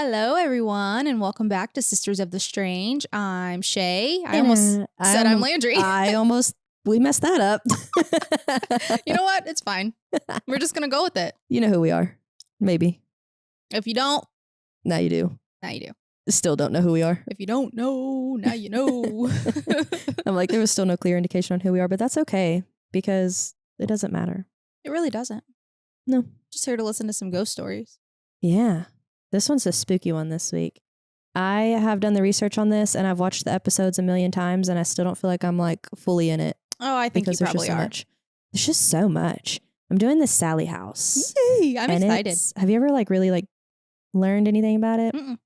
Hello, everyone, and welcome back to Sisters of the Strange. I'm Shay. I almost said I'm Landry. We messed that up. You know what? It's fine. We're just going to go with it. You know who we are. Maybe. If you don't, Now you do. now you do. Still don't know who we are. If you don't know, now you know. I'm like, there was still no clear indication on who we are, but that's okay because it doesn't matter. It really doesn't. No. Just here to listen to some ghost stories. Yeah. This one's a spooky one this week. I have done the research on this and I've watched the episodes a million times and I still don't feel like I'm like fully in it. Oh, I think you probably so are. Much. There's just so much. I'm doing the Sallie House. Yay, I'm excited. Have you ever really learned anything about it? Mm-mm.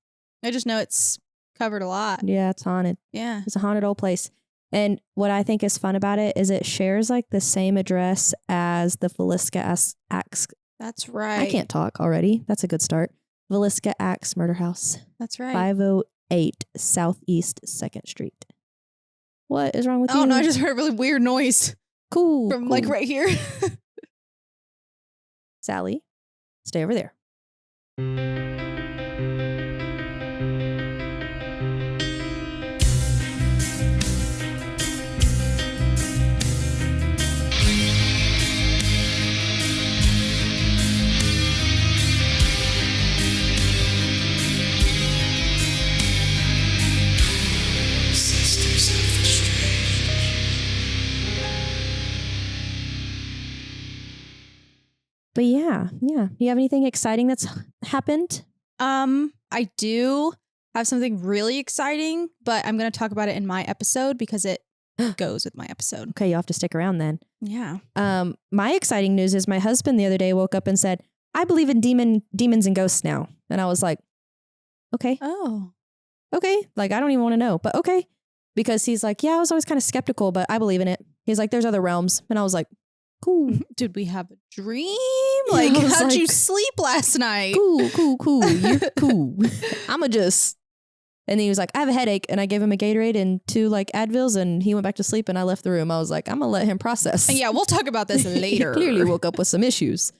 I just know it's covered a lot. Yeah, it's haunted. Yeah. It's a haunted old place. And what I think is fun about it is it shares like the same address as the Villisca Axe. That's right. I can't talk already. That's a good start. Villisca Axe Murder House. That's right. 508 Southeast 2nd Street. What is wrong with you? Oh, no, I just heard a really weird noise. Cool. From like right here. Sallie, stay over there. But yeah. You have anything exciting that's happened? I do have something really exciting, but I'm going to talk about it in my episode because it goes with my episode. Okay, you'll have to stick around then. Yeah. My exciting news is my husband the other day woke up and said, I believe in demons and ghosts now. And I was like, okay. Oh. Okay. Like, I don't even want to know, but okay. Because he's like, yeah, I was always kind of skeptical, but I believe in it. He's like, there's other realms. And I was like, cool. Did we have a dream? Like, how'd you sleep last night? Cool. You're cool. I'ma just. And then he was like, I have a headache. And I gave him a Gatorade and 2 like Advils and he went back to sleep and I left the room. I was like, I'm gonna let him process. And yeah, we'll talk about this later. He clearly woke up with some issues.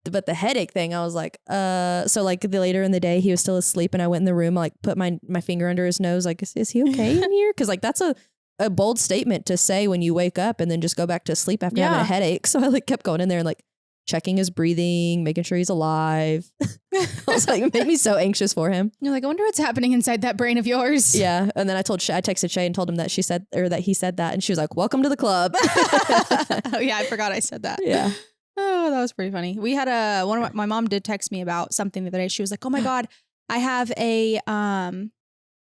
But the headache thing, I was like, so like the later in the day, he was still asleep and I went in the room, like put my finger under his nose, like, is he okay in here? Cause like that's a bold statement to say when you wake up and then just go back to sleep after having a headache. So I like kept going in there and like checking his breathing, making sure he's alive. I was like, it made me so anxious for him. You're like, I wonder what's happening inside that brain of yours. Yeah. And then I texted Shay and told him that he said that. And she was like, welcome to the club. Oh yeah. I forgot I said that. Yeah. Oh, that was pretty funny. We had my mom did text me about something the other day. She was like, oh my God, I have a,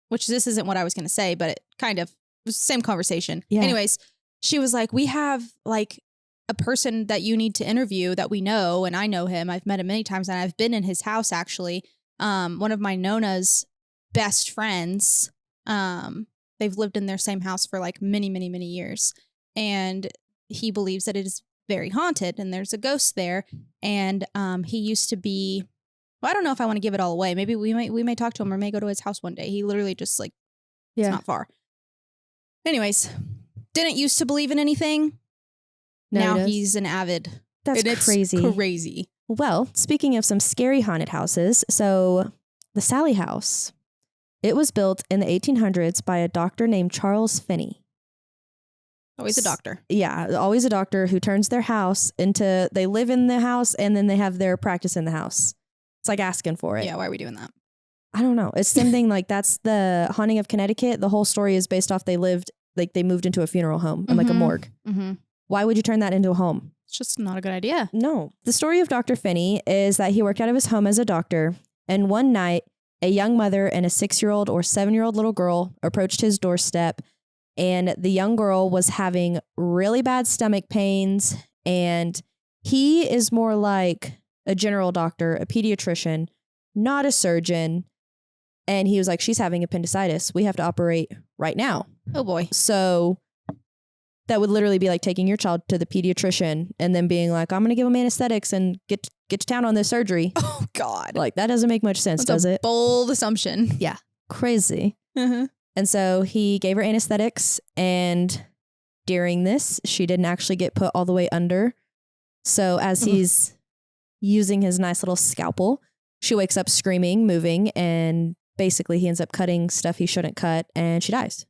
which this isn't what I was going to say, but it kind of was the same conversation. Yeah. Anyways, she was like, we have like a person that you need to interview that we know. And I know him. I've met him many times and I've been in his house actually. One of my Nona's best friends, they've lived in their same house for like many, many, many years. And he believes that it is very haunted and there's a ghost there. And he used to be, well, I don't know if I want to give it all away. Maybe we may talk to him or may go to his house one day. He literally just like, it's not far. Anyways, didn't used to believe in anything. Now he's an avid. That's crazy. Crazy. Well, speaking of some scary haunted houses, so the Sallie House, it was built in the 1800s by a doctor named Charles Finney. Always a doctor. Yeah, always a doctor who turns their house into, they live in the house and then they have their practice in the house. It's like asking for it. Yeah, why are we doing that? I don't know. It's something like that's the Haunting of Connecticut. The whole story is based off they moved into a funeral home and like a morgue. Mm-hmm. Why would you turn that into a home? It's just not a good idea. No. The story of Dr. Finney is that he worked out of his home as a doctor. And one night, a young mother and a 6-year-old or 7-year-old little girl approached his doorstep. And the young girl was having really bad stomach pains. And he is more like a general doctor, a pediatrician, not a surgeon. And he was like, she's having appendicitis. We have to operate right now. Oh boy. So that would literally be like taking your child to the pediatrician and then being like, I'm going to give him anesthetics and get to town on this surgery. Oh God. Like that doesn't make much sense, does it? Bold assumption. Yeah. Crazy. Uh-huh. And so he gave her anesthetics and during this, she didn't actually get put all the way under. So as he's using his nice little scalpel She wakes up screaming, moving, and basically he ends up cutting stuff he shouldn't cut, and she dies.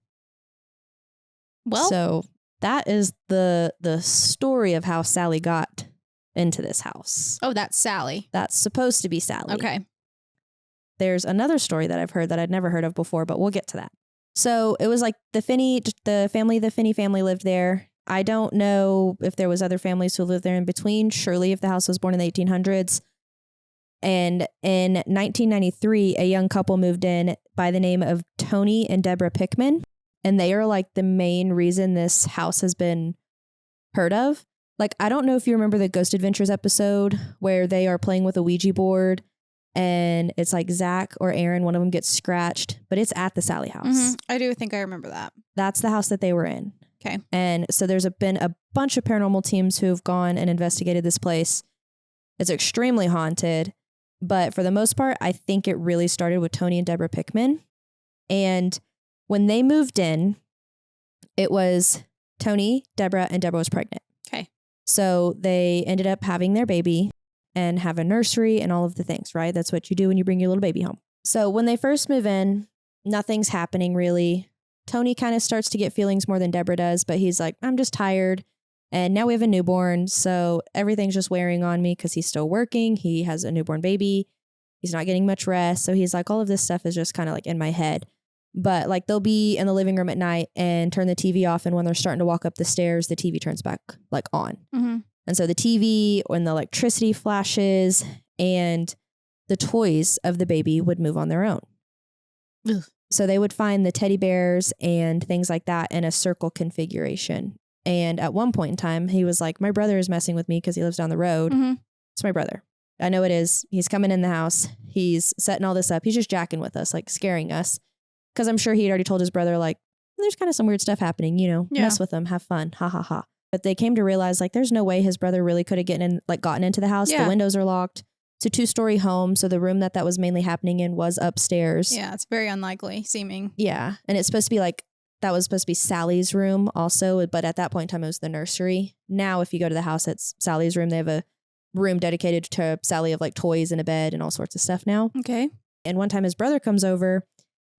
Well, So that is the story of how Sallie got into this house. oh, that's Sallie. That's supposed to be Sallie. Okay. There's another story that I've heard that I'd never heard of before, but we'll get to that. So it was like the Finney family lived there. I don't know if there was other families who lived there in between. Surely if the house was born in the 1800s. And in 1993, a young couple moved in by the name of Tony and Deborah Pickman. And they are like the main reason this house has been heard of. Like, I don't know if you remember the Ghost Adventures episode where they are playing with a Ouija board and it's like Zach or Aaron, one of them gets scratched, but it's at the Sallie house. Mm-hmm. I do think I remember that. That's the house that they were in. Okay. And so there's been a bunch of paranormal teams who have gone and investigated this place. It's extremely haunted, but for the most part, I think it really started with Tony and Deborah Pickman. And when they moved in, it was Tony, Deborah, and Deborah was pregnant. Okay. So they ended up having their baby and have a nursery and all of the things, right? That's what you do when you bring your little baby home. So when they first move in, nothing's happening really. Tony kind of starts to get feelings more than Deborah does, but he's like, I'm just tired. And now we have a newborn. So everything's just wearing on me because he's still working. He has a newborn baby. He's not getting much rest. So he's like, all of this stuff is just kind of like in my head. But like they'll be in the living room at night and turn the TV off. And when they're starting to walk up the stairs, the TV turns back like on. Mm-hmm. And so the TV and the electricity flashes and the toys of the baby would move on their own. Ugh. So they would find the teddy bears and things like that in a circle configuration. And at one point in time, he was like, my brother is messing with me because he lives down the road. Mm-hmm. It's my brother. I know it is. He's coming in the house. He's setting all this up. He's just jacking with us, like scaring us. Because I'm sure he had already told his brother, like, there's kind of some weird stuff happening, you know, mess with them, have fun, ha ha ha. But they came to realize like there's no way his brother really could have gotten into the house. Yeah. The windows are locked. It's a 2-story home. So the room that was mainly happening in was upstairs. Yeah, it's very unlikely seeming. Yeah. And it's supposed to be like, that was supposed to be Sallie's room also. But at that point in time, it was the nursery. Now, if you go to the house, it's Sallie's room. They have a room dedicated to Sallie of like toys and a bed and all sorts of stuff now. Okay. And one time his brother comes over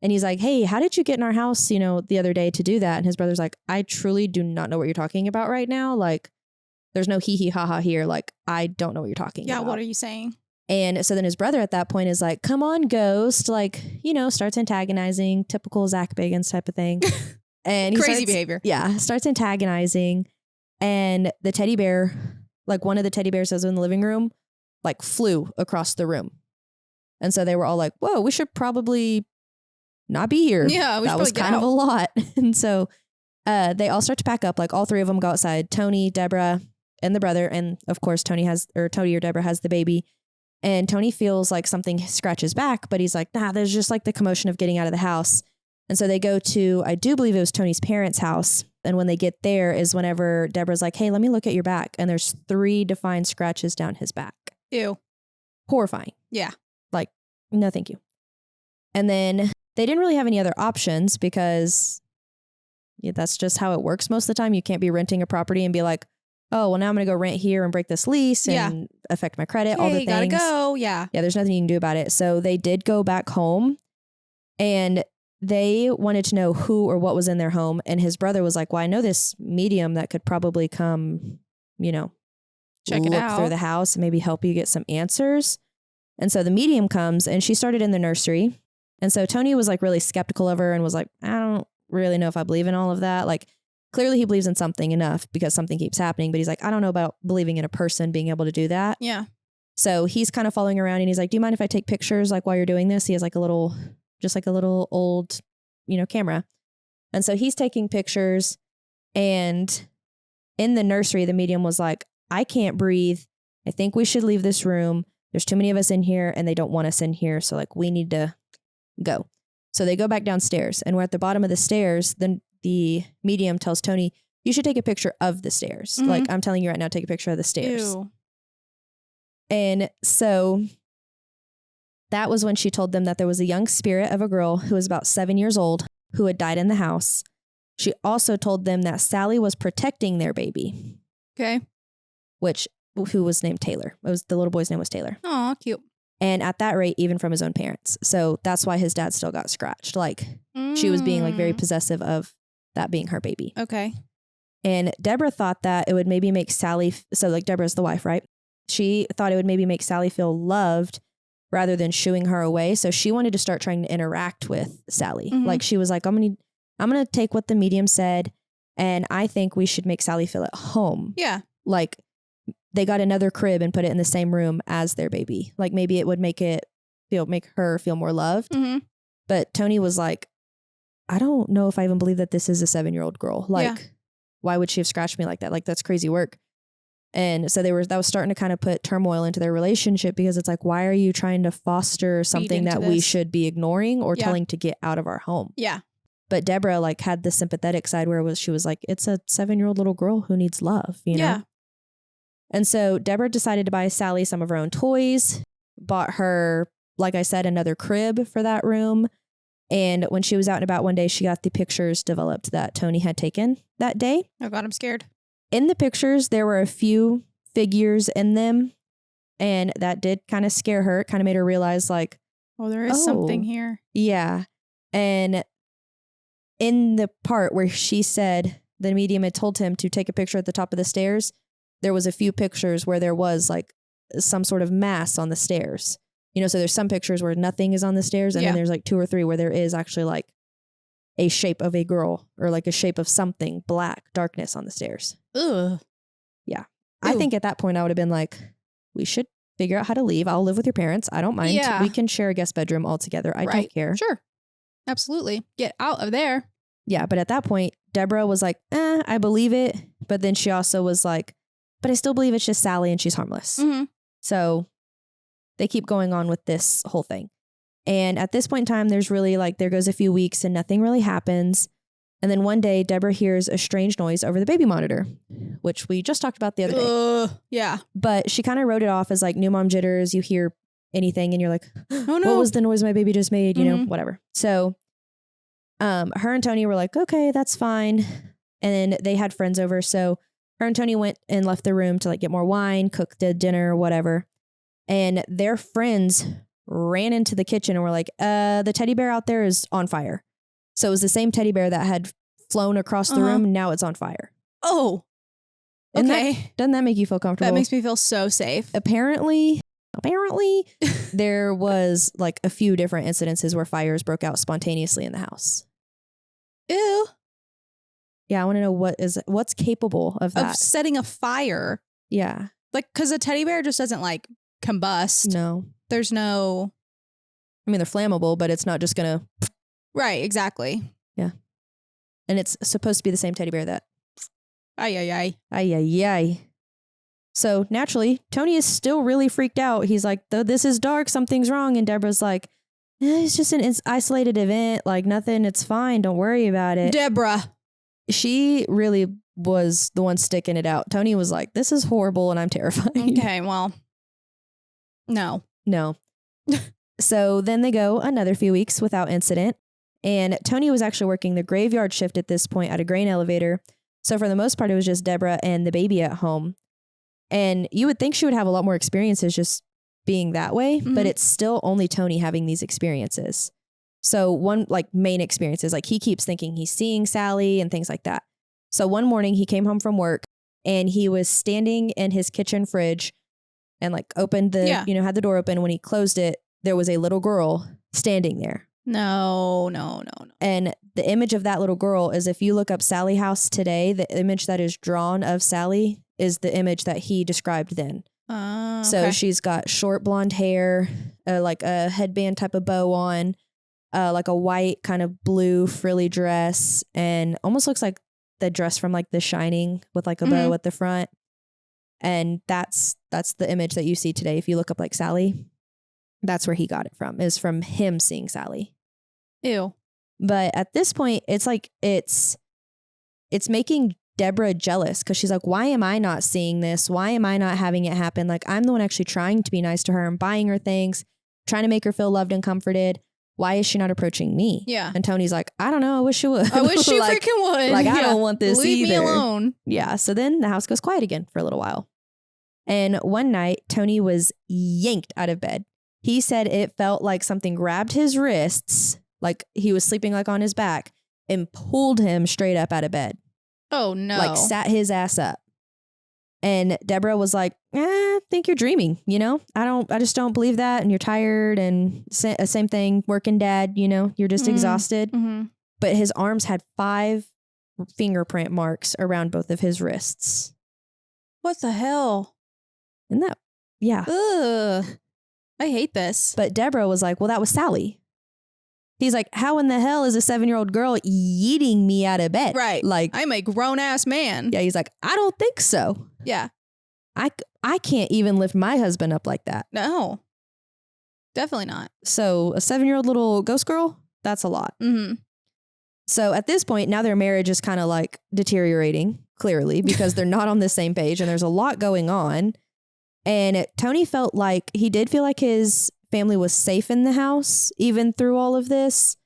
and he's like, hey, how did you get in our house, you know, the other day to do that? And his brother's like, I truly do not know what you're talking about right now. Like, there's no hee hee ha ha here. Like, I don't know what you're talking about. Yeah, what are you saying? And so then his brother at that point is like, come on, ghost. Like, you know, starts antagonizing, typical Zach Bagans type of thing. And he Crazy behavior. Yeah, starts antagonizing. And the teddy bear, like one of the teddy bears that was in the living room, like flew across the room. And so they were all like, whoa, we should probably not be here. Yeah, that was kind of a lot. And so they all start to pack up. Like all three of them go outside. Tony, Deborah, and the brother. And of course, Tony or Deborah has the baby. And Tony feels like something scratches back, but he's like, nah, there's just like the commotion of getting out of the house. And so they go to, I do believe it was Tony's parents' house. And when they get there is whenever Deborah's like, hey, let me look at your back. And there's 3 defined scratches down his back. Ew. Horrifying. Yeah. Like, no, thank you. And then they didn't really have any other options because that's just how it works most of the time. You can't be renting a property and be like, oh, well, now I'm going to go rent here and break this lease and affect my credit, all the things. Gotta go. Yeah. Yeah, there's nothing you can do about it. So they did go back home and they wanted to know who or what was in their home. And his brother was like, well, I know this medium that could probably come, you know, check it out through the house and maybe help you get some answers. And so the medium comes and she started in the nursery. And so Tony was like really skeptical of her and was like, I don't really know if I believe in all of that. Like, clearly he believes in something enough because something keeps happening, but he's like, I don't know about believing in a person being able to do that. Yeah. So he's kind of following around and he's like, do you mind if I take pictures like while you're doing this? He has like a little old, you know, camera. And so he's taking pictures and in the nursery, the medium was like, I can't breathe. I think we should leave this room. There's too many of us in here and they don't want us in here. So like we need to go. So they go back downstairs and we're at the bottom of the stairs. Then the medium tells Tony, you should take a picture of the stairs. Mm-hmm. Like I'm telling you right now, take a picture of the stairs. Ew. And so that was when she told them that there was a young spirit of a girl who was about 7 years old who had died in the house. She also told them that Sallie was protecting their baby. Okay. Who was named Taylor. The little boy's name was Taylor. Aw, cute. And at that rate, even from his own parents. So that's why his dad still got scratched. Like she was being like very possessive of that being her baby. Okay. And Deborah thought that it would maybe make Sallie, so like Deborah's the wife, right? She thought it would maybe make Sallie feel loved rather than shooing her away. So she wanted to start trying to interact with Sallie. Like she was like, I'm gonna take what the medium said, and I think we should make Sallie feel at home. Yeah. Like they got another crib and put it in the same room as their baby. Like maybe it would make her feel more loved. But Tony was like, I don't know if I even believe that this is a 7-year-old girl. Like, why would she have scratched me like that? Like, that's crazy work. And so that was starting to kind of put turmoil into their relationship, because it's like, why are you trying to foster something that we should be ignoring or telling to get out of our home? Yeah. But Deborah like had the sympathetic side where she was like, it's a 7-year-old little girl who needs love, you know? And so Deborah decided to buy Sallie some of her own toys, bought her, like I said, another crib for that room. And when she was out and about one day, she got the pictures developed that Tony had taken that day. Oh God, I'm scared. In the pictures, there were a few figures in them, and that did kind of scare her. It kind of made her realize like, oh, there is something here. Yeah. And in the part where she said the medium had told him to take a picture at the top of the stairs, there was a few pictures where there was like some sort of mass on the stairs. You know, so there's some pictures where nothing is on the stairs, and then there's like 2 or 3 where there is actually like a shape of a girl or like a shape of something black, darkness on the stairs. Ugh. Yeah. Ew. I think at that point I would have been like, we should figure out how to leave. I'll live with your parents. I don't mind. Yeah. We can share a guest bedroom all together. I don't care. Sure. Absolutely. Get out of there. Yeah. But at that point, Deborah was like, I believe it. But then she also was like, but I still believe it's just Sallie and she's harmless. So they keep going on with this whole thing. And at this point in time, there's really like, there goes a few weeks and nothing really happens. And then one day, Deborah hears a strange noise over the baby monitor, which we just talked about the other day. Yeah. But she kind of wrote it off as like new mom jitters. You hear anything and you're like, oh no, what was the noise my baby just made? You know, whatever. So her and Tony were like, okay, that's fine. And then they had friends over. So her and Tony went and left the room to like get more wine, cook the dinner, whatever. And their friends ran into the kitchen and were like, the teddy bear out there is on fire. So it was the same teddy bear that had flown across the room. And now it's on fire. Oh, okay. Doesn't that make you feel comfortable? That makes me feel so safe. Apparently there was like a few different incidences where fires broke out spontaneously in the house. Ew. Yeah, I want to know what's capable of that. Of setting a fire. Yeah. Like, because a teddy bear just doesn't like combust. No. There's no... I mean, they're flammable, but it's not just going to... Right, exactly. Yeah. And it's supposed to be the same teddy bear that... Ay. So naturally, Tony is still really freaked out. He's like, though this is dark, something's wrong. And Deborah's like, it's just an isolated event. Like nothing, it's fine. Don't worry about it. Deborah. She really was the one sticking it out. Tony was like, this is horrible and I'm terrified. Okay, well, no. So then they go another few weeks without incident. And Tony was actually working the graveyard shift at this point at a grain elevator. So for the most part, it was just Deborah and the baby at home. And you would think she would have a lot more experiences just being that way, but it's still only Tony having these experiences. So one like main experiences, like he keeps thinking he's seeing Sallie and things like that. So one morning he came home from work and he was standing in his kitchen fridge and like opened the, had the door open. When he closed it, there was a little girl standing there. No. And the image of that little girl is, if you look up Sallie House today, the image that is drawn of Sallie is the image that he described then. So she's got short blonde hair, like a headband type of bow on, like a white kind of blue frilly dress, and almost looks like the dress from like The Shining with like a bow at the front. And that's the image that you see today. If you look up like Sallie, that's where he got it from, is from him seeing Sallie. Ew. But at this point, it's like, it's making Deborah jealous, because she's like, why am I not seeing this? Why am I not having it happen? Like, I'm the one actually trying to be nice to her and buying her things, trying to make her feel loved and comforted. Why is she not approaching me? Yeah. And Tony's like, I don't know. I wish she would. I wish she like, freaking would. Like, I don't want this Leave either. me alone. Yeah. So then the house goes quiet again for a little while. And one night, Tony was yanked out of bed. He said it felt like something grabbed his wrists, like he was sleeping like on his back, and pulled him straight up out of bed. Oh, no. Like sat his ass up. And Deborah was like, I think you're dreaming, you know? I just don't believe that. And you're tired and same thing, working dad, you know, you're just exhausted. Mm-hmm. But his arms had 5 fingerprint marks around both of his wrists. What the hell? And that, yeah. Ugh. I hate this. But Deborah was like, well, that was Sallie. He's like, how in the hell is a 7-year-old girl yeeting me out of bed? Right. Like, I'm a grown ass man. yeah, he's like, I don't think so. Yeah. I can't even lift my husband up like that. No. Definitely not. So a 7-year-old little ghost girl, that's a lot. Mm-hmm. So at this point, now their marriage is kind of like deteriorating, clearly, because they're not on the same page and there's a lot going on. And Tony felt like he did feel like his family was safe in the house, even through all of this.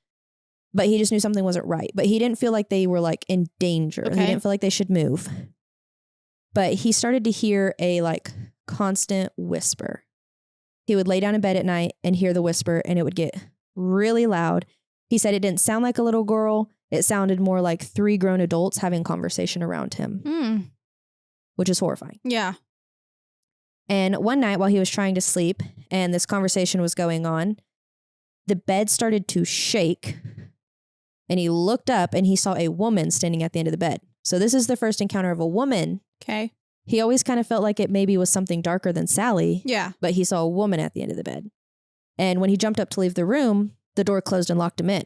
But he just knew something wasn't right. But he didn't feel like they were like in danger. Okay. He didn't feel like they should move. But he started to hear a like constant whisper. He would lay down in bed at night and hear the whisper, and it would get really loud. He said it didn't sound like a little girl. It sounded more like 3 grown adults having conversation around him, which is horrifying. Yeah. And one night while he was trying to sleep and this conversation was going on, the bed started to shake, and he looked up and he saw a woman standing at the end of the bed. So this is the first encounter of a woman. Okay. He always kind of felt like it maybe was something darker than Sallie. Yeah. But he saw a woman at the end of the bed. And when he jumped up to leave the room, the door closed and locked him in.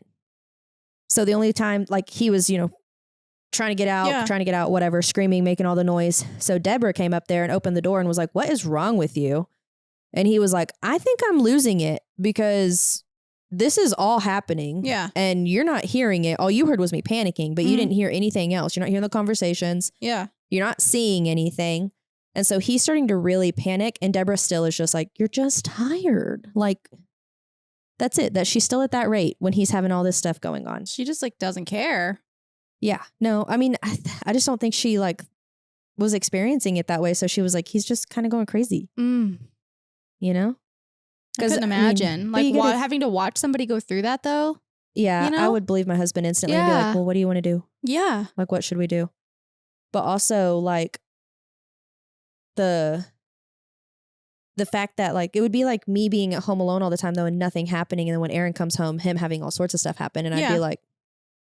So the only time, like, he was, you know, trying to get out, whatever, screaming, making all the noise. So Deborah came up there and opened the door and was like, what is wrong with you? And he was like, I think I'm losing it because this is all happening. Yeah. And you're not hearing it. All you heard was me panicking, but you didn't hear anything else. You're not hearing the conversations. Yeah. You're not seeing anything. And so he's starting to really panic. And Deborah still is just like, you're just tired. Like, that's it. That she's still at that rate when he's having all this stuff going on. She just like doesn't care. Yeah. No, I mean, I just don't think she like was experiencing it that way. So she was like, he's just kind of going crazy. You know? I couldn't imagine. I mean, like having to watch somebody go through that though. Yeah. You know? I would believe my husband instantly and be like, well, what do you want to do? Yeah. Like, what should we do? But also like the fact that like, it would be like me being at home alone all the time though and nothing happening. And then when Aaron comes home, him having all sorts of stuff happen. And I'd be like,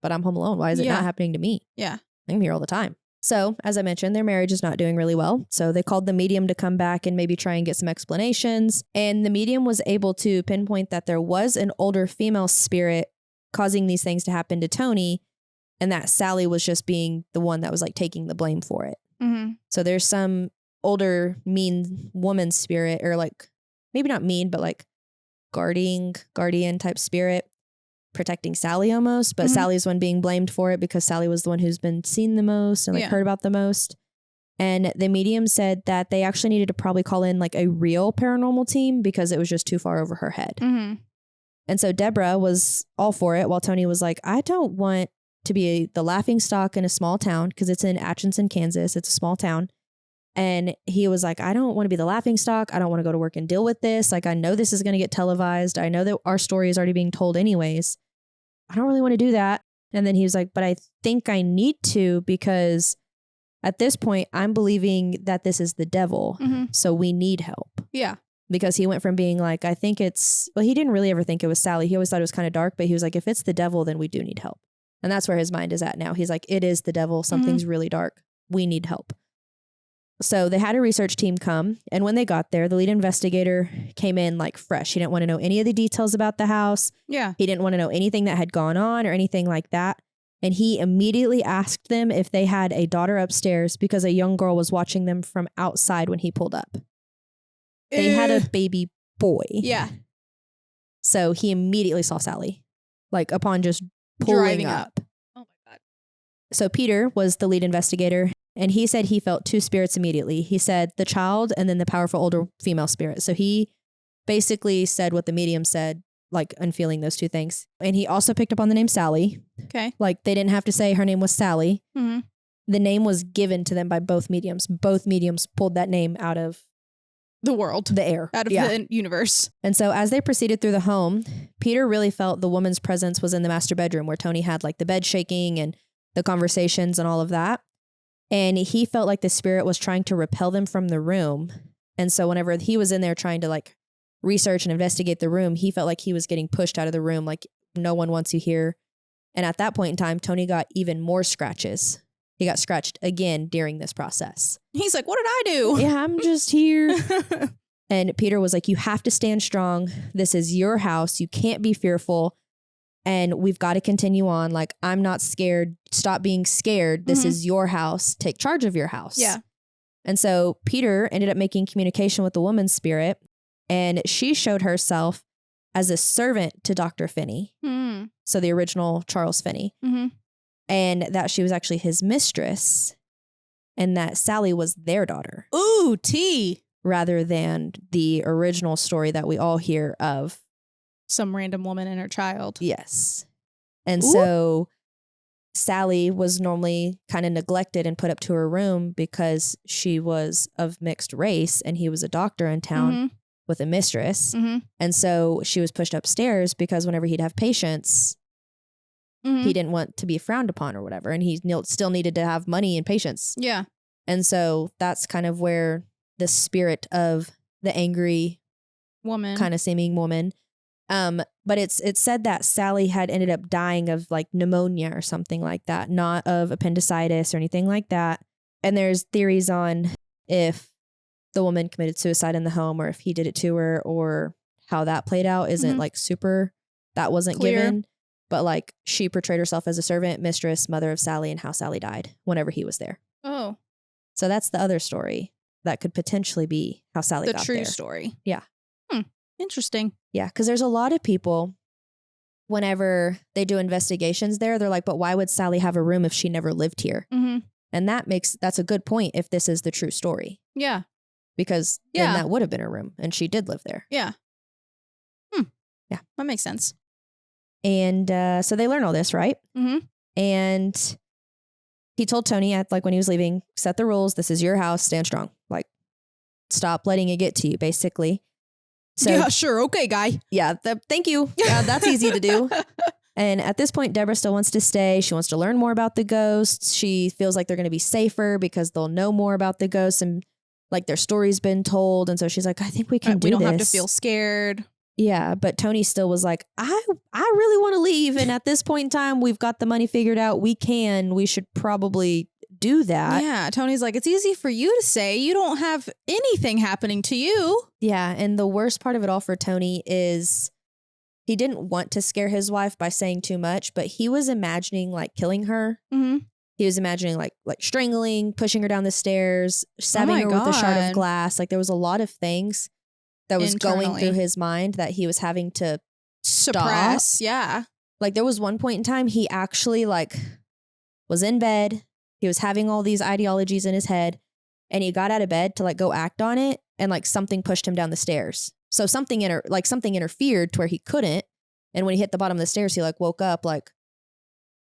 but I'm home alone. Why is it not happening to me? Yeah. I'm here all the time. So as I mentioned, their marriage is not doing really well. So they called the medium to come back and maybe try and get some explanations. And the medium was able to pinpoint that there was an older female spirit causing these things to happen to Tony. And that Sallie was just being the one that was like taking the blame for it. So there's some older mean woman spirit, or like maybe not mean, but like guardian type spirit protecting Sallie almost. But Sallie's the one being blamed for it because Sallie was the one who's been seen the most and like heard about the most. And the medium said that they actually needed to probably call in like a real paranormal team because it was just too far over her head. And so Deborah was all for it while Tony was like, I don't want to be the laughing stock in a small town, because it's in Atchison, Kansas. It's a small town. And he was like, I don't want to be the laughing stock. I don't want to go to work and deal with this. Like, I know this is going to get televised. I know that our story is already being told anyways. I don't really want to do that. And then he was like, but I think I need to, because at this point, I'm believing that this is the devil. So we need help. Yeah. Because he went from being like, I think it's, well, he didn't really ever think it was Sallie. He always thought it was kind of dark, but he was like, if it's the devil, then we do need help. And that's where his mind is at now. He's like, it is the devil. Something's really dark. We need help. So they had a research team come. And when they got there, the lead investigator came in like fresh. He didn't want to know any of the details about the house. Yeah. He didn't want to know anything that had gone on or anything like that. And he immediately asked them if they had a daughter upstairs because a young girl was watching them from outside when he pulled up. They had a baby boy. Yeah. So he immediately saw Sallie, like upon just pulling Driving up. Oh my God. So Peter was the lead investigator, and he said he felt 2 spirits immediately. He said the child and then the powerful older female spirit. So he basically said what the medium said, like unfeeling those 2 things. And he also picked up on the name Sallie. Okay. Like they didn't have to say her name was Sallie. The name was given to them by both mediums. Both mediums pulled that name out of the world, the air, out of the universe. And so as they proceeded through the home, Peter really felt the woman's presence was in the master bedroom where Tony had like the bed shaking and the conversations and all of that. And he felt like the spirit was trying to repel them from the room. And so whenever he was in there trying to like research and investigate the room, he felt like he was getting pushed out of the room. Like, no one wants you here. And at that point in time, Tony got even more scratches. He got scratched again during this process. He's like, what did I do? Yeah, I'm just here. And Peter was like, you have to stand strong. This is your house. You can't be fearful. And we've got to continue on. Like, I'm not scared. Stop being scared. This is your house. Take charge of your house. Yeah. And so Peter ended up making communication with the woman's spirit. And she showed herself as a servant to Dr. Finney. So the original Charles Finney. And that she was actually his mistress. And that Sallie was their daughter. Ooh, tea. Rather than the original story that we all hear of. Some random woman and her child. Yes. And so Sallie was normally kind of neglected and put up to her room because she was of mixed race and he was a doctor in town with a mistress. And so she was pushed upstairs because whenever he'd have patients, he didn't want to be frowned upon or whatever. And he still needed to have money and patience. Yeah. And so that's kind of where the spirit of the angry woman, kind of seeming woman. But it's said that Sallie had ended up dying of like pneumonia or something like that, not of appendicitis or anything like that. And there's theories on if the woman committed suicide in the home or if he did it to her or how that played out isn't like super, that wasn't clear. Given. But like she portrayed herself as a servant, mistress, mother of Sallie, and how Sallie died whenever he was there. Oh. So that's the other story that could potentially be how Sallie got there. The true story. Yeah. Interesting. Yeah, because there's a lot of people, whenever they do investigations there, they're like, but why would Sallie have a room if she never lived here? And that's a good point if this is the true story. Yeah. Because then that would have been her room and she did live there. Yeah. Yeah. That makes sense. And so they learn all this, right? And he told Tony when he was leaving, set the rules. This is your house. Stand strong. Like, stop letting it get to you, basically. So, yeah, sure. Okay, guy. Yeah. Thank you. Yeah, that's easy to do. And at this point, Deborah still wants to stay. She wants to learn more about the ghosts. She feels like they're going to be safer because they'll know more about the ghosts and like their story's been told. And so she's like, I think we can do this. We don't have to feel scared. Yeah, but Tony still was like, I really want to leave. And at this point in time, we've got the money figured out. We should probably do that. Yeah, Tony's like, it's easy for you to say. You don't have anything happening to you. Yeah, and the worst part of it all for Tony is he didn't want to scare his wife by saying too much, but he was imagining like killing her. He was imagining like strangling, pushing her down the stairs, stabbing her with a shard of glass. Like there was a lot of things that was going through his mind that he was having to suppress. Stop. Yeah. Like there was one point in time he actually like was in bed. He was having all these ideologies in his head and he got out of bed to like go act on it. And like something pushed him down the stairs. So something interfered to where he couldn't. And when he hit the bottom of the stairs, he like woke up like,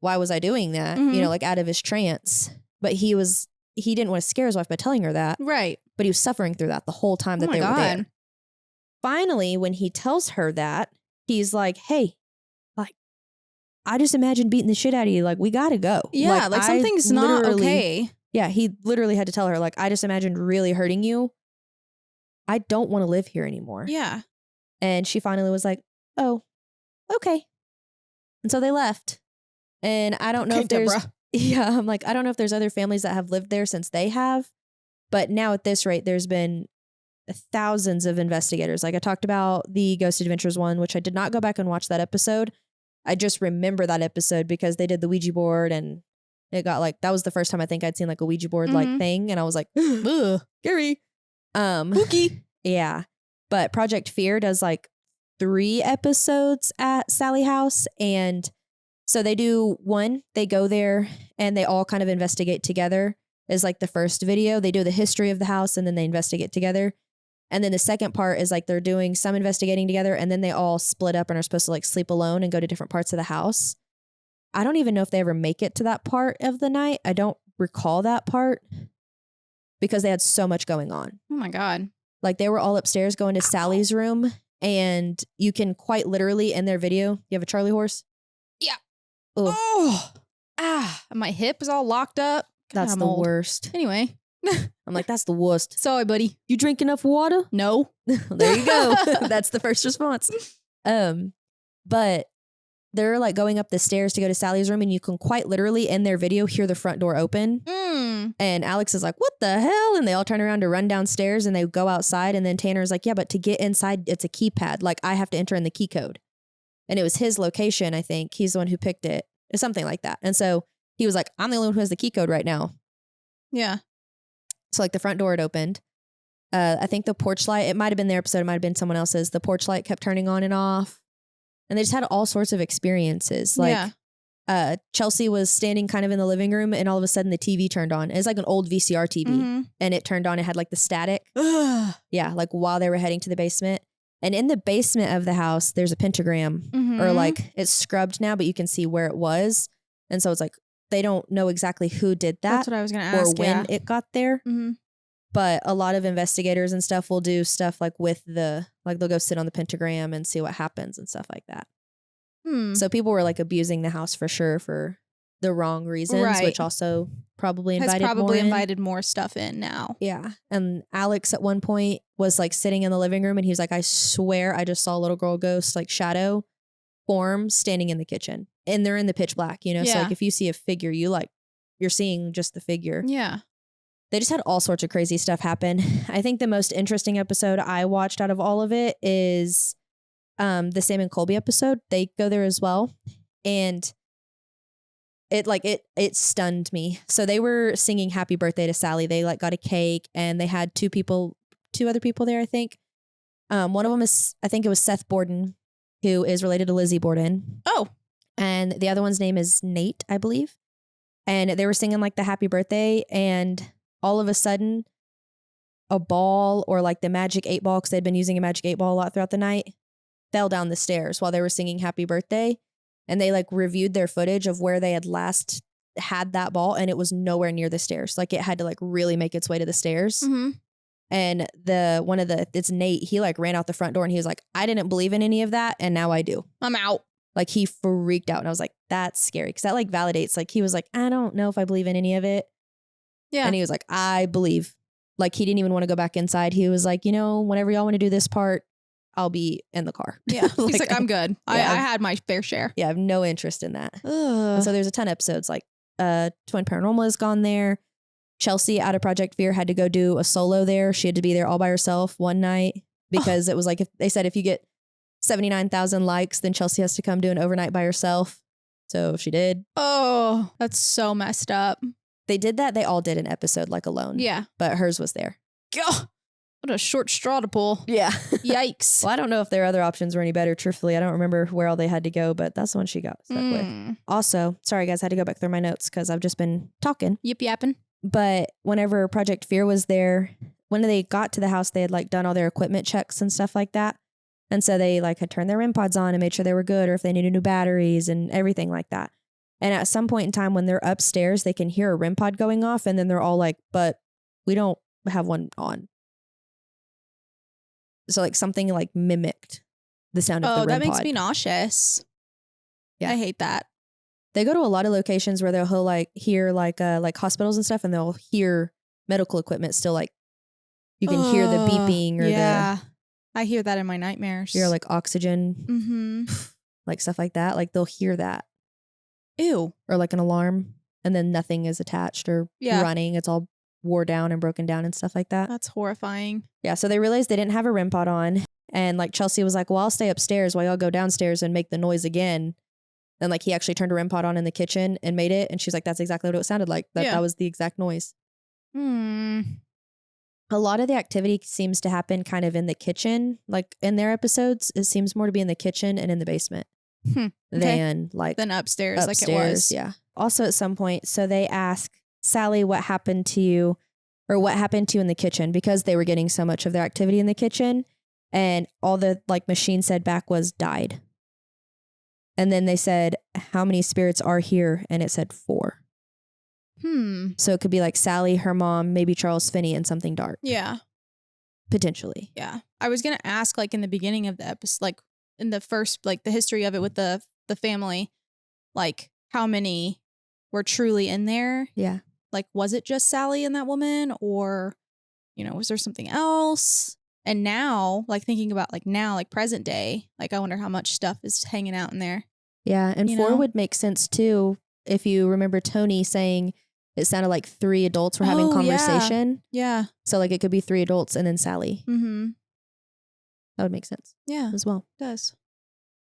why was I doing that? You know, like out of his trance. But he didn't want to scare his wife by telling her that. Right. But he was suffering through that the whole time that they were there. Finally, when he tells her that, he's like, hey, like, I just imagined beating the shit out of you. Like, we got to go. Yeah, like something's not okay. Yeah, he literally had to tell her, like, I just imagined really hurting you. I don't want to live here anymore. Yeah. And she finally was like, oh, okay. And so they left. And I don't know if there's, Deborah. Yeah, I'm like, I don't know if there's other families that have lived there since they have. But now at this rate, there's been thousands of investigators. Like I talked about the Ghost Adventures one, which I did not go back and watch that episode. I just remember that episode because they did the Ouija board and it got like, that was the first time I think I'd seen like a Ouija board like thing. And I was like, ugh, scary. Spooky. Yeah. But Project Fear does like 3 episodes at Sallie House. And so they do one, they go there and they all kind of investigate together is like the first video. They do the history of the house and then they investigate together. And then the second part is like they're doing some investigating together and then they all split up and are supposed to like sleep alone and go to different parts of the house. I don't even know if they ever make it to that part of the night. I don't recall that part because they had so much going on. Oh my God. Like they were all upstairs going to Sally's room, and you can quite literally in their video, you have a Charlie horse? Yeah. Ugh. Oh. My hip is all locked up. God, That's I'm the old. worst. Anyway. I'm like, that's the worst. Sorry, buddy. You drink enough water? No. There you go. That's the first response. But they're like going up the stairs to go to Sally's room, and you can quite literally in their video hear the front door open. And Alex is like, what the hell? And they all turn around to run downstairs, and they go outside. And then Tanner's like, yeah, but to get inside, it's a keypad. Like I have to enter in the key code. And it was his location, I think. He's the one who picked it. It's something like that. And so he was like, I'm the only one who has the key code right now. Yeah. So like the front door had opened. I think the porch light, it might have been their episode, it might have been someone else's. The porch light kept turning on and off. And they just had all sorts of experiences. Like Chelsea was standing kind of in the living room, and all of a sudden the TV turned on. It was like an old VCR TV. And it turned on. It had like the static. Yeah, like while they were heading to the basement. And in the basement of the house, there's a pentagram. Or like it's scrubbed now, but you can see where it was. And so it's like they don't know exactly who did that. That's what I was going to ask. Or when it got there. But a lot of investigators and stuff will do stuff like with like they'll go sit on the pentagram and see what happens and stuff like that. So people were like abusing the house for sure for the wrong reasons, which also probably invited more stuff in now. Yeah. And Alex at one point was like sitting in the living room, and he was like, I swear I just saw a little girl ghost, like shadow form standing in the kitchen. And they're in the pitch black, you know? So like if you see a figure, you're seeing just the figure. Yeah. They just had all sorts of crazy stuff happen. I think the most interesting episode I watched out of all of it is the Sam and Colby episode. They go there as well. And it stunned me. So they were singing happy birthday to Sally. They like got a cake, and they had two other people there, I think. One of them I think it was Seth Borden, who is related to Lizzie Borden. Oh. And the other one's name is Nate, I believe. And they were singing like the happy birthday, and all of a sudden a ball, or like the magic 8-ball, because they'd been using a magic 8-ball a lot throughout the night, fell down the stairs while they were singing happy birthday. And they like reviewed their footage of where they had last had that ball, and it was nowhere near the stairs. Like it had to like really make its way to the stairs. And it's Nate, he like ran out the front door, and he was like, I didn't believe in any of that, and now I do. I'm out. Like he freaked out, and I was like, that's scary, because that like validates, like he was like, I don't know if I believe in any of it. Yeah. And he was like, I believe. Like he didn't even want to go back inside. He was like, whenever y'all want to do this part, I'll be in the car. Yeah. He's like, I'm good. I had my fair share. Yeah, I have no interest in that. And so there's a ton of episodes. Like Twin Paranormal has gone there. Chelsea out of Project Fear had to go do a solo there. She had to be there all by herself one night, because it was like, if you get 79,000 likes, then Chelsea has to come do an overnight by herself. So she did. Oh, that's so messed up. They did that. They all did an episode like alone. Yeah. But hers was there. God, what a short straw to pull. Yeah. Yikes. Well, I don't know if their other options were any better. Truthfully, I don't remember where all they had to go, but that's the one she got stuck with. Also, sorry guys, I had to go back through my notes because I've just been talking. Yip yapping. But whenever Project Fear was there, when they got to the house, they had like done all their equipment checks and stuff like that. And so they like had turned their REM pods on and made sure they were good, or if they needed new batteries and everything like that. And at some point in time when they're upstairs, they can hear a REM pod going off, and then they're all like, but we don't have one on. So like something like mimicked the sound of the REM pod. Oh, that makes me nauseous. Yeah. I hate that. They go to a lot of locations where they'll like hear like hospitals and stuff, and they'll hear medical equipment still, like you can hear the beeping or I hear that in my nightmares. Hear like oxygen, like stuff like that. Like they'll hear that. Ew. Or like an alarm, and then nothing is attached or running. It's all wore down and broken down and stuff like that. That's horrifying. Yeah. So they realized they didn't have a REM pod on, and like Chelsea was like, well, I'll stay upstairs while y'all go downstairs and make the noise again. And like he actually turned a REM pod on in the kitchen and made it. And she's like, that's exactly what it sounded like. That was the exact noise. A lot of the activity seems to happen kind of in the kitchen. Like in their episodes, it seems more to be in the kitchen and in the basement than upstairs like it was. Yeah. Also at some point, so they ask Sally what happened to you, or what happened to you in the kitchen, because they were getting so much of their activity in the kitchen, and all the like machine said back was died. And then they said, how many spirits are here? And it said 4. So it could be like Sally, her mom, maybe Charles Finney, and something dark. Yeah. Potentially. Yeah. I was going to ask, like, in the beginning of the episode, like, in the first, like, the history of it with the family, like, how many were truly in there? Yeah. Like, was it just Sallie and that woman? Or, you know, was there something else? And now, like, thinking about, like, now, like, present day, like, I wonder how much stuff is hanging out in there. Yeah. And You 4 know? would make sense too if you remember Tony saying it sounded like 3 adults were having Oh, yeah. conversation. Yeah. So like it could be 3 adults and then Sallie. Mm-hmm. That would make sense Yeah, as well. it does.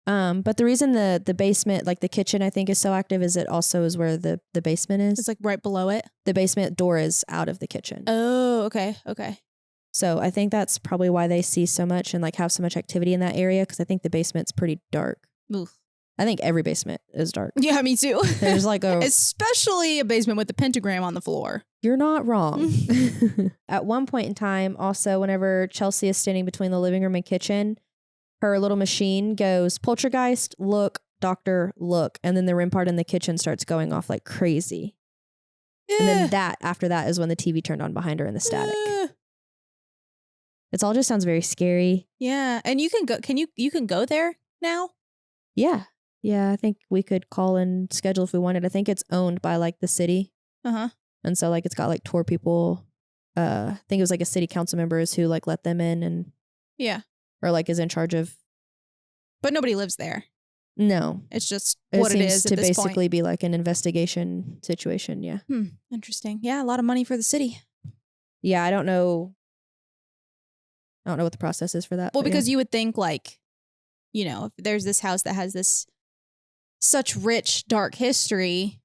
But the reason the basement, like the kitchen, I think is so active is it also is where the basement is. It's like right below it. The basement door is out of the kitchen. Oh, okay. Okay. So I think that's probably why they see so much and like have so much activity in that area, because I think the basement's pretty dark. Oof. I think every basement is dark. Yeah, me too. There's like a... Especially a basement with the pentagram on the floor. You're not wrong. At one point in time, also, whenever Chelsea is standing between the living room and kitchen, her little machine goes, poltergeist, look, doctor, look. And then the REM part in the kitchen starts going off like crazy. And then after that is when the TV turned on behind her in the static. It all just sounds very scary. Yeah. And you can go, you can go there now? Yeah. Yeah, I think we could call and schedule if we wanted. I think it's owned by like the city. Uh-huh. And so like it's got like tour people. I think it was like a city council members who like let them in and yeah, or like is in charge of. But nobody lives there. No, it's just what it is to at this basically point. Be like an investigation situation. Yeah. Interesting. Yeah, a lot of money for the city. Yeah, I don't know what the process is for that. Well, because you would think like, you know, if there's this house that has this such rich dark history,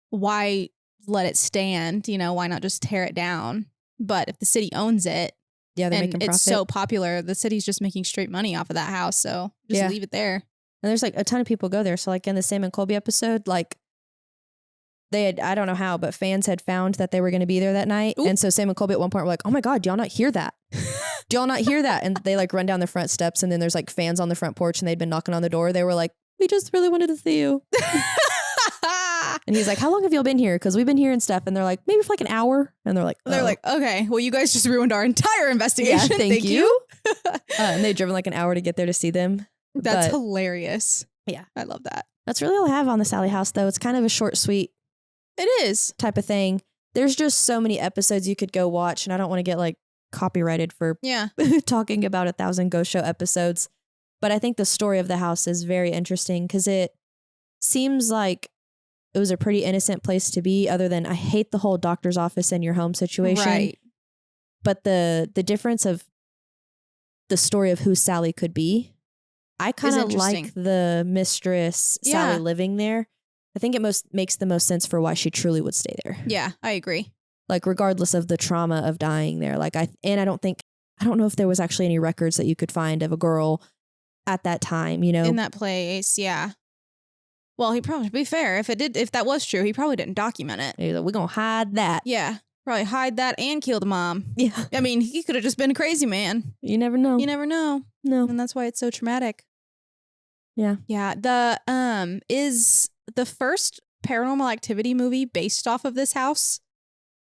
why let it stand? You know, why not just tear it down? But if the city owns it, yeah, they're making profit. It's so popular, the city's just making straight money off of that house. So just leave it there. And there's like a ton of people go there. So like in the Sam and Colby episode, like they had, I don't know how, but fans had found that they were going to be there that night. Ooh. And so Sam and Colby at one point were like, oh my God, do y'all not hear that? Do y'all not hear that? And they like run down the front steps and then there's like fans on the front porch and they'd been knocking on the door. They were like, we just really wanted to see you. And he's like, how long have y'all been here? Because we've been here and stuff. And they're like, maybe for like an hour. And they're like, okay, well, you guys just ruined our entire investigation. Yeah, thank you. And they'd driven like an hour to get there to see them. That's hilarious. Yeah. I love that. That's really all I have on the Sallie House, though. It's kind of a short, sweet. It is. Type of thing. There's just so many episodes you could go watch. And I don't want to get like copyrighted for talking about 1,000 ghost show episodes. But I think the story of the house is very interesting because it seems like it was a pretty innocent place to be, other than I hate the whole doctor's office in your home situation. Right. But the difference of the story of who Sallie could be, I kind of like the mistress Sallie living there. I think it makes the most sense for why she truly would stay there. Yeah, I agree. Like regardless of the trauma of dying there. Like I don't know if there was actually any records that you could find of a girl at that time, you know, in that place. Yeah. Well, he probably, to be fair, if that was true, he probably didn't document it. He's like, we're gonna hide that. Yeah, probably hide that and kill the mom. Yeah, I mean, he could have just been a crazy man. You never know. You never know. No, and that's why it's so traumatic. Yeah, yeah. The is the first Paranormal Activity movie based off of this house?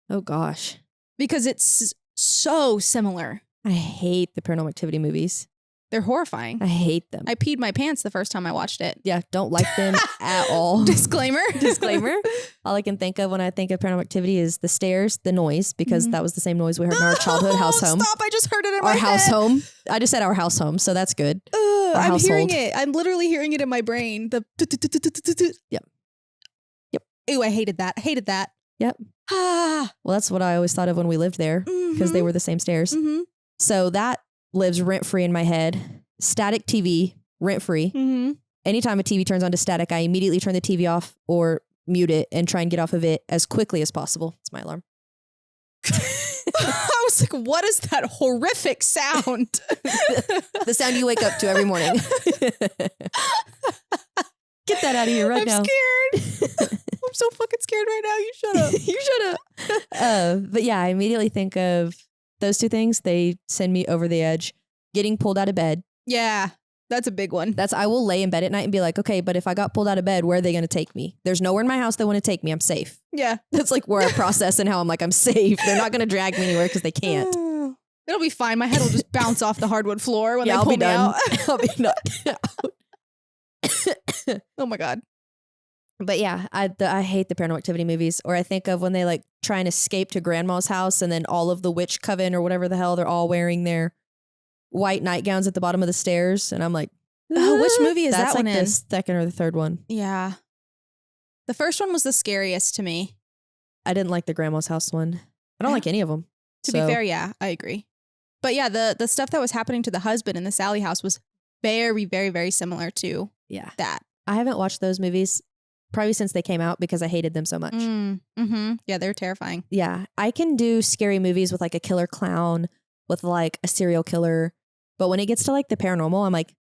Oh gosh, because it's so similar. I hate the Paranormal Activity movies. They're horrifying. I hate them. I peed my pants the first time I watched it. Yeah, don't like them at all. Disclaimer. Disclaimer. All I can think of when I think of Paranormal Activity is the stairs, the noise, because that was the same noise we heard in our childhood house home. Stop, I just heard it in my head. Our house home. I just said our house home, so that's good. I'm hearing it. I'm literally hearing it in my brain. Yep. Ew, I hated that. I hated that. Yep. Well, that's what I always thought of when we lived there, because they were the same stairs. So that lives rent-free in my head. Static TV, rent-free. Anytime a TV turns on to static, I immediately turn the TV off or mute it and try and get off of it as quickly as possible. It's my alarm. I was like, what is that horrific sound? The sound you wake up to every morning. Get that out of here right now. I'm scared. I'm so fucking scared right now. You shut up. You shut up. But yeah, I immediately think of those two things. They send me over the edge. Getting pulled out of bed. Yeah, that's a big one. I will lay in bed at night and be like, okay, but if I got pulled out of bed, where are they going to take me? There's nowhere in my house they want to take me. I'm safe. Yeah. That's like where I process and how I'm like, I'm safe. They're not going to drag me anywhere because they can't. It'll be fine. My head will just bounce off the hardwood floor when they I'll pull be me done. out. I'll be knocked out. Oh my God. But yeah, I hate the Paranormal Activity movies. Or I think of when they like try and escape to grandma's house and then all of the witch coven or whatever the hell, they're all wearing their white nightgowns at the bottom of the stairs. And I'm like, Oh, which movie is that's that one like in? the second or the third one. Yeah. The first one was the scariest to me. I didn't like the grandma's house one. I don't Yeah. like any of them. To be fair, yeah, I agree. But yeah, the stuff that was happening to the husband in the Sallie House was very, very, very similar to that. I haven't watched those movies probably since they came out because I hated them so much. Yeah, they're terrifying. Yeah, I can do scary movies with like a killer clown, with like a serial killer. But when it gets to like the paranormal, I'm like,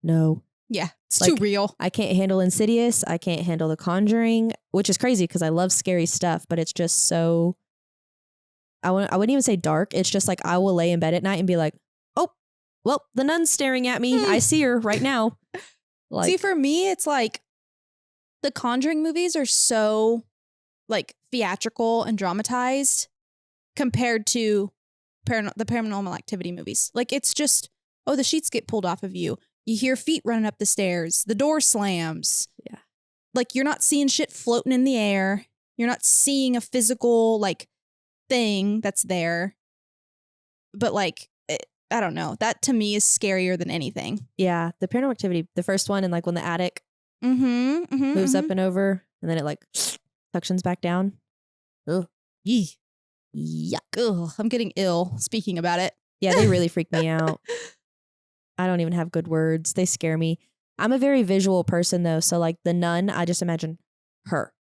no. Yeah, it's Like, too real. I can't handle Insidious. I can't handle The Conjuring, which is crazy because I love scary stuff, but it's just so, I wouldn't even say dark. It's just like I will lay in bed at night and be like, oh, well, the nun's staring at me. I see her right now. Like, See, for me, it's like the Conjuring movies are so like theatrical and dramatized compared to the Paranormal Activity movies. Like it's just, oh, the sheets get pulled off of you. You hear feet running up the stairs. The door slams. Yeah. Like you're not seeing shit floating in the air. You're not seeing a physical like thing that's there. But like, I don't know. That to me is scarier than anything. yeah, the Paranormal Activity, the first one, and like when the attic moves up and over, and then it like suctions back down. Ugh. Yee. Yuck. Ugh, I'm getting ill speaking about it. Yeah, they really freak me out. I don't even have good words. They scare me. I'm a very visual person though. So like the nun, I just imagine her.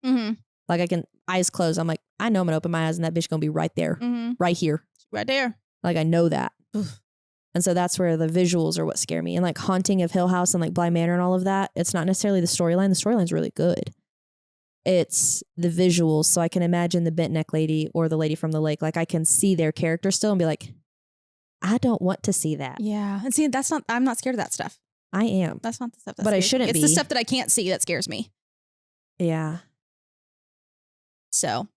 Like I can, eyes closed. I'm like, I know I'm gonna open my eyes and that bitch gonna be right there, right here. Right there. Like I know that. And so that's where the visuals are what scare me. And like Haunting of Hill House and like Bly Manor and all of that, it's not necessarily the storyline. The storyline's really good. It's the visuals. So I can imagine the bent neck lady or the lady from the lake. Like I can see their character still and be like, I don't want to see that. Yeah. And see, I'm not scared of that stuff. I am. That's not the stuff that But I scares shouldn't me. be. It's the stuff that I can't see that scares me. Yeah. So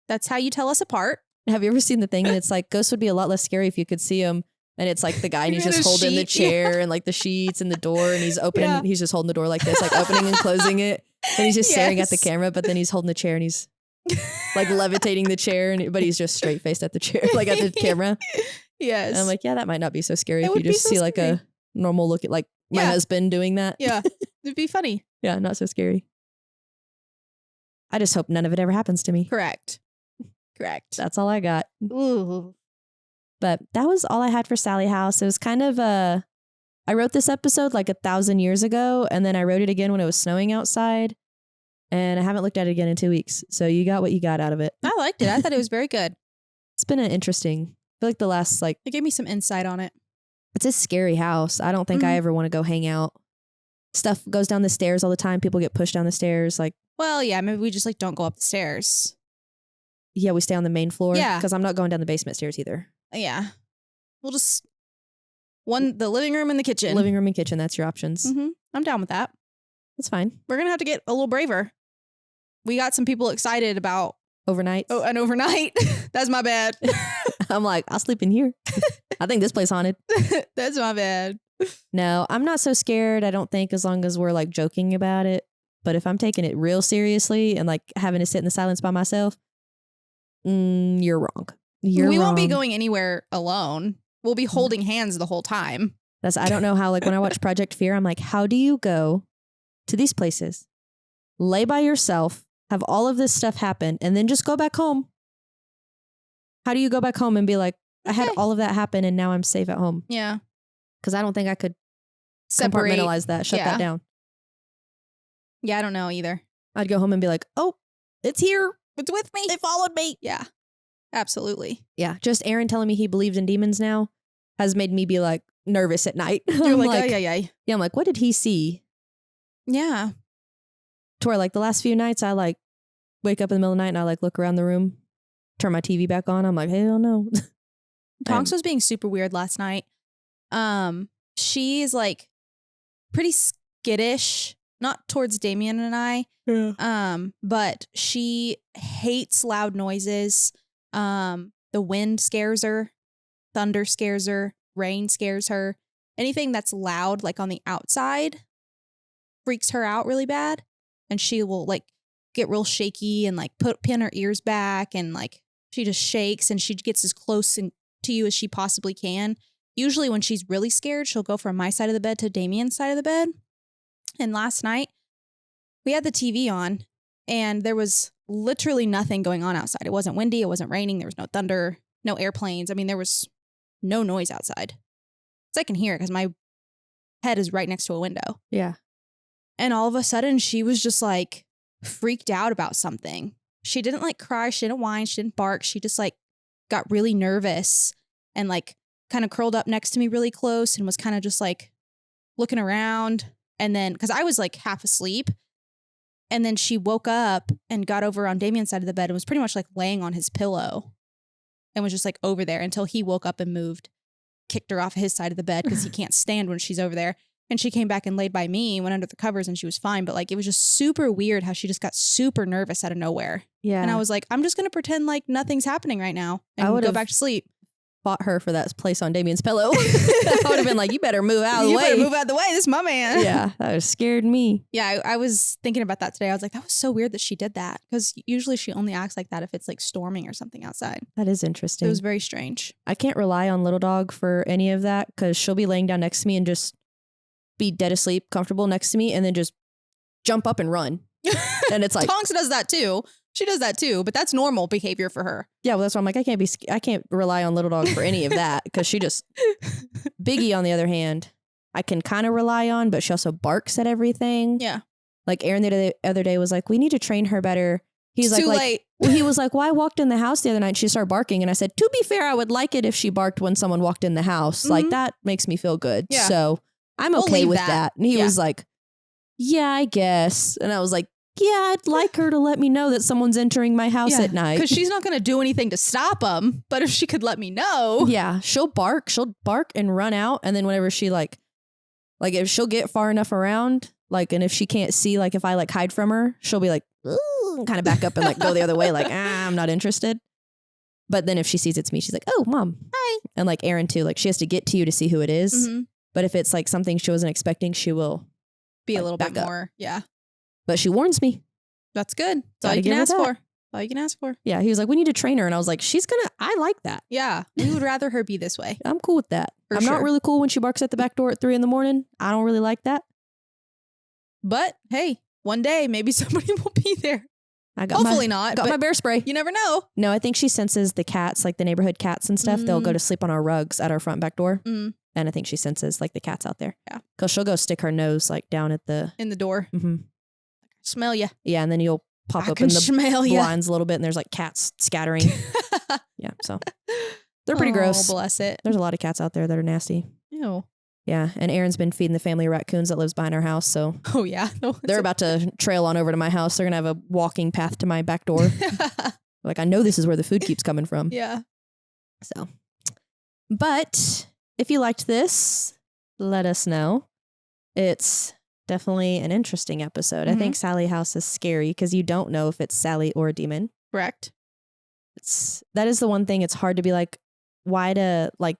that's how you tell us apart. Have you ever seen the thing and it's like ghosts would be a lot less scary if you could see them, and it's like the guy and he's In just a holding the sheet, chair and like the sheets and the door and he's opening he's just holding the door like this, like opening and closing it, and he's just staring at the camera, but then he's holding the chair and he's like levitating the chair, and but he's just straight faced at the chair, like at the camera. Yes. And I'm like, yeah, that might not be so scary It if would you be just so see like scary. a normal look at like my husband doing that. Yeah. It'd be funny. Yeah, not so scary. I just hope none of it ever happens to me. Correct. That's all I got. Ooh. But that was all I had for Sallie House. It was kind of I wrote this episode like 1,000 years ago, and then I wrote it again when it was snowing outside, and I haven't looked at it again in 2 weeks. So you got what you got out of it. I liked it. I thought it was very good. It's been an interesting, I feel like the last like, It gave me some insight on it. it's a scary house. I don't think I ever want to go hang out. Stuff goes down the stairs all the time. People get pushed down the stairs. Like, Well, yeah, maybe we just like don't go up the stairs. yeah, we stay on the main floor. Yeah. Because I'm not going down the basement stairs either. Yeah. We'll just the living room and the kitchen. Living room and kitchen, that's your options. I'm down with that. That's fine. We're going to have to get a little braver. We got some people excited about Overnight. an overnight. That's my bad. I'm like, I'll sleep in here. I think this place haunted. That's my bad. No, I'm not so scared. I don't think, as long as we're like joking about it. But if I'm taking it real seriously and like having to sit in the silence by myself, you're wrong. We won't be going anywhere alone. We'll be holding hands the whole time. I don't know how, like when I watch Project Fear, I'm like, how do you go to these places, lay by yourself, have all of this stuff happen, and then just go back home? How do you go back home and be like, I had all of that happen and now I'm safe at home? Yeah. Because I don't think I could Separate. compartmentalize that, shut that down. Yeah, I don't know either. I'd go home and be like, oh, it's here. It's with me. They followed me. Yeah. Absolutely. Yeah. Just Aaron telling me he believes in demons now has made me be like nervous at night. You're I'm like, yeah. Yeah, I'm like, what did he see? Yeah. To where like the last few nights I like wake up in the middle of the night and I like look around the room, turn my TV back on. I'm like, hell no. Tonks was being super weird last night. She's like pretty skittish, not towards Damien and I. But she hates loud noises. The wind scares her. Thunder scares her. Rain scares her. Anything that's loud, like on the outside, freaks her out really bad. And she will like get real shaky and like pin her ears back. And like she just shakes and she gets as close to you as she possibly can. Usually when she's really scared, she'll go from my side of the bed to Damien's side of the bed. And last night, we had the TV on and there was literally nothing going on outside. It wasn't windy. It wasn't raining. There was no thunder, no airplanes. I mean, there was no noise outside. So I can hear it because my head is right next to a window. Yeah. And all of a sudden, she was just like freaked out about something. She didn't like cry. She didn't whine. She didn't bark. She just like got really nervous and like kind of curled up next to me really close and was kind of just like looking around. And then, because I was like half asleep. And then she woke up and got over on Damien's side of the bed and was pretty much like laying on his pillow and was just like over there until he woke up and moved, kicked her off his side of the bed because he can't stand when she's over there. And she came back and laid by me, went under the covers and she was fine. But like, it was just super weird how she just got super nervous out of nowhere. Yeah. And I was like, I'm just going to pretend like nothing's happening right now and go back to sleep. Fought her for that place on Damien's pillow. I would have been like, you better move out of the way. You better move out of the way. This is my man. Yeah, that was scared me. Yeah, I was thinking about that today. I was like, that was so weird that she did that. Because usually she only acts like that if it's like storming or something outside. That is interesting. It was very strange. I can't rely on little dog for any of that because she'll be laying down next to me and just be dead asleep, comfortable next to me, and then just jump up and run. And it's like Tonks does that too. She does that too, but that's normal behavior for her. Yeah, well, that's why I'm like, I can't rely on little dog for any of that because she just Biggie, on the other hand, I can kind of rely on, but she also barks at everything. Yeah. Like Aaron the other day was like, we need to train her better. He's it's like, too late. Well, he was like, well, I walked in the house the other night and she started barking. And I said, to be fair, I would like it if she barked when someone walked in the house. Mm-hmm. Like that makes me feel good. Yeah. So I'm okay with that. that. And he was like, yeah, I guess. And I was like, yeah, I'd like her to let me know that someone's entering my house at night. Because she's not going to do anything to stop them. But if she could let me know. Yeah, she'll bark and run out. And then whenever she like if she'll get far enough around, like, and if she can't see, like if I like hide from her, she'll be like, kind of back up and like go the other way. Like, I'm not interested. But then if she sees it's me, she's like, oh, mom. Hi. And like Aaron too, like she has to get to you to see who it is. Mm-hmm. But if it's like something she wasn't expecting, she will be like, a little bit back up. more. Yeah. But she warns me. That's good. That's all you can ask for. That's all you can ask for. Yeah. He was like, we need to train her. And I was like, I like that. Yeah. We would rather her be this way. I'm cool with that. For I'm sure. not really cool when she barks at the back door at 3 a.m. I don't really like that. But hey, one day maybe somebody will be there. Hopefully not. Got my bear spray. You never know. No, I think she senses the cats, like the neighborhood cats and stuff. They'll go to sleep on our rugs at our front back door. Mm. And I think she senses like the cats out there. Yeah. Because she'll go stick her nose like down at the... in the door. Mm-hmm. Smell ya. Yeah, and then you'll pop I open the smell ya. blinds a little bit and there's like cats scattering. Yeah, so they're pretty gross. Bless it. There's a lot of cats out there that are nasty. Ew. Yeah, and Aaron's been feeding the family of raccoons that lives behind our house, so Oh yeah. they're about to trail on over to my house. They're gonna have a walking path to my back door. Like, I know this is where the food keeps coming from. Yeah. So, but if you liked this, let us know. It's definitely an interesting episode. Mm-hmm. I think Sallie House is scary because you don't know if it's Sallie or a demon. Correct. That is the one thing. It's hard to be like, why to like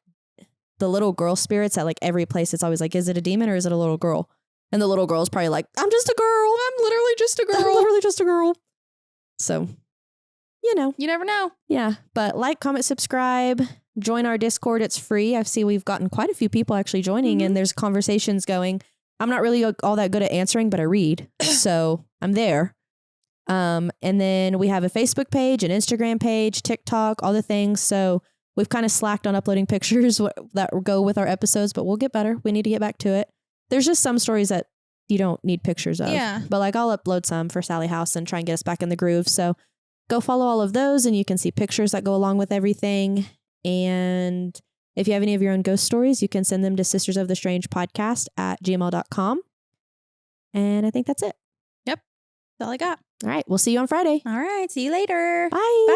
the little girl spirits at like every place. It's always like, is it a demon or is it a little girl? And the little girl's probably like, I'm just a girl. I'm literally just a girl. I'm literally just a girl. So, you know. You never know. Yeah. But like, comment, subscribe, join our Discord. It's free. I see we've gotten quite a few people actually joining and there's conversations going. I'm not really all that good at answering, but I read. So I'm there. And then we have a Facebook page, an Instagram page, TikTok, all the things. So we've kind of slacked on uploading pictures that go with our episodes, but we'll get better. We need to get back to it. There's just some stories that you don't need pictures of. Yeah. But like I'll upload some for Sallie House and try and get us back in the groove. So go follow all of those and you can see pictures that go along with everything. And if you have any of your own ghost stories, you can send them to sistersofthestrangepodcast@gmail.com. And I think that's it. Yep. That's all I got. All right. We'll see you on Friday. All right. See you later. Bye. Bye.